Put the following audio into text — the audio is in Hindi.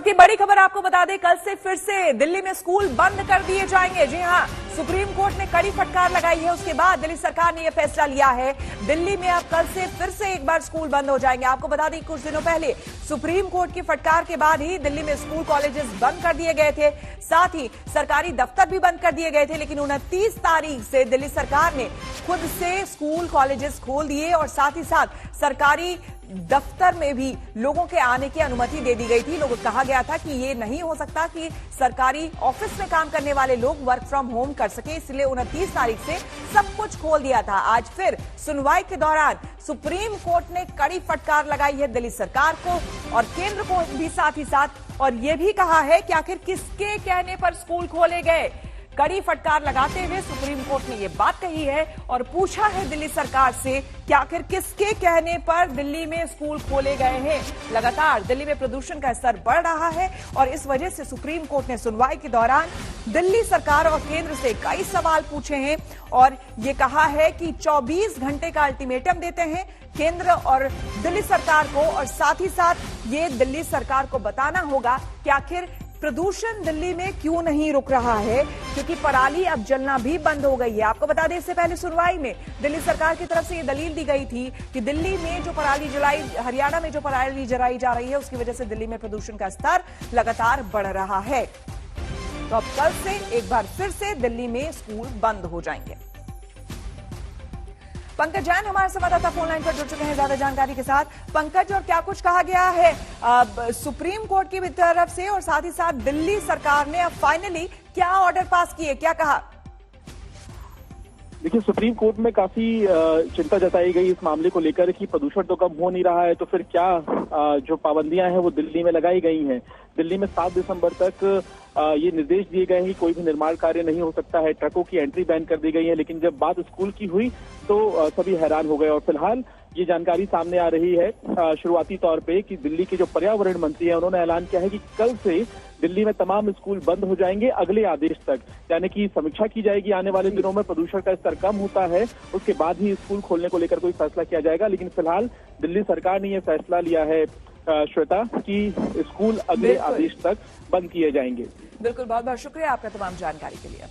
वक्त की बड़ी खबर आपको बता दें, कल से फिर से दिल्ली में स्कूल बंद कर दिए जाएंगे। जी हां, सुप्रीम कोर्ट ने कड़ी फटकार लगाई है। उसके बाद दिल्ली सरकार ने यह फैसला लिया है, दिल्ली में अब कल से फिर से एक बार स्कूल बंद हो जाएंगे। आपको बता दें, कुछ दिनों पहले सुप्रीम कोर्ट की फटकार के बाद ही दिल्ली में स्कूल कॉलेजेस बंद कर दिए गए थे, साथ ही सरकारी दफ्तर भी बंद कर दिए गए थे। लेकिन 29 तारीख से दिल्ली सरकार ने खुद से स्कूल कॉलेजेस खोल दिए और साथ ही साथ सरकारी दफ्तर में भी लोगों के आने की अनुमति दे दी गई थी। लोगों को कहा गया था कि ये नहीं हो सकता कि सरकारी ऑफिस में काम करने वाले लोग वर्क फ्रॉम होम कर सके, इसलिए 29 तारीख से सब कुछ खोल दिया था। आज फिर सुनवाई के दौरान सुप्रीम कोर्ट ने कड़ी फटकार लगाई है दिल्ली सरकार को और केंद्र को भी साथ ही साथ, और यह भी कहा है कि आखिर किसके कहने पर स्कूल खोले गए। कड़ी फटकार लगाते हुए सुप्रीम कोर्ट ने यह बात कही है और पूछा है दिल्ली सरकार से कि आखिर किसके कहने पर दिल्ली में स्कूल खोले गए हैं। लगातार दिल्ली में प्रदूषण का स्तर बढ़ रहा है और इस वजह से सुप्रीम कोर्ट ने सुनवाई के दौरान दिल्ली सरकार और केंद्र से कई सवाल पूछे हैं और ये कहा है कि 24 घंटे का अल्टीमेटम देते हैं केंद्र और दिल्ली सरकार को, और साथ ही साथ ये दिल्ली सरकार को बताना होगा कि आखिर प्रदूषण दिल्ली में क्यों नहीं रुक रहा है, क्योंकि पराली अब जलना भी बंद हो गई है। आपको बता दें, इससे पहले सुनवाई में दिल्ली सरकार की तरफ से ये दलील दी गई थी कि दिल्ली में जो पराली जलाई, हरियाणा में जो पराली जलाई जा रही है, उसकी वजह से दिल्ली में प्रदूषण का स्तर लगातार बढ़ रहा है। तो अब कल से एक बार फिर से दिल्ली में स्कूल बंद हो जाएंगे। पंकज जैन हमारे संवाददाता फोन लाइन पर जुड़ चुके हैं ज्यादा जानकारी के साथ। पंकज, और क्या कुछ कहा गया है सुप्रीम कोर्ट की तरफ से और साथ ही साथ दिल्ली सरकार ने अब फाइनली क्या ऑर्डर पास किए, क्या कहा? देखिए, सुप्रीम कोर्ट में काफी चिंता जताई गई इस मामले को लेकर कि प्रदूषण तो कम हो नहीं रहा है, तो फिर क्या जो पाबंदियां हैं वो दिल्ली में लगाई गई हैं। दिल्ली में 7 दिसंबर तक ये निर्देश दिए गए हैं कि कोई भी निर्माण कार्य नहीं हो सकता है, ट्रकों की एंट्री बैन कर दी गई है। लेकिन जब बात स्कूल की हुई तो सभी हैरान हो गए और फिलहाल ये जानकारी सामने आ रही है शुरुआती तौर पे कि दिल्ली के जो पर्यावरण मंत्री हैं उन्होंने ऐलान किया है कि कल से दिल्ली में तमाम स्कूल बंद हो जाएंगे अगले आदेश तक, यानी कि समीक्षा की जाएगी आने वाले दिनों में प्रदूषण का स्तर कम होता है, उसके बाद ही स्कूल खोलने को लेकर कोई फैसला किया जाएगा। लेकिन फिलहाल दिल्ली सरकार ने यह फैसला लिया है श्वेता कि स्कूल अगले आदेश तक बंद किए जाएंगे। बिल्कुल, बहुत बहुत शुक्रिया आपका तमाम जानकारी के लिए।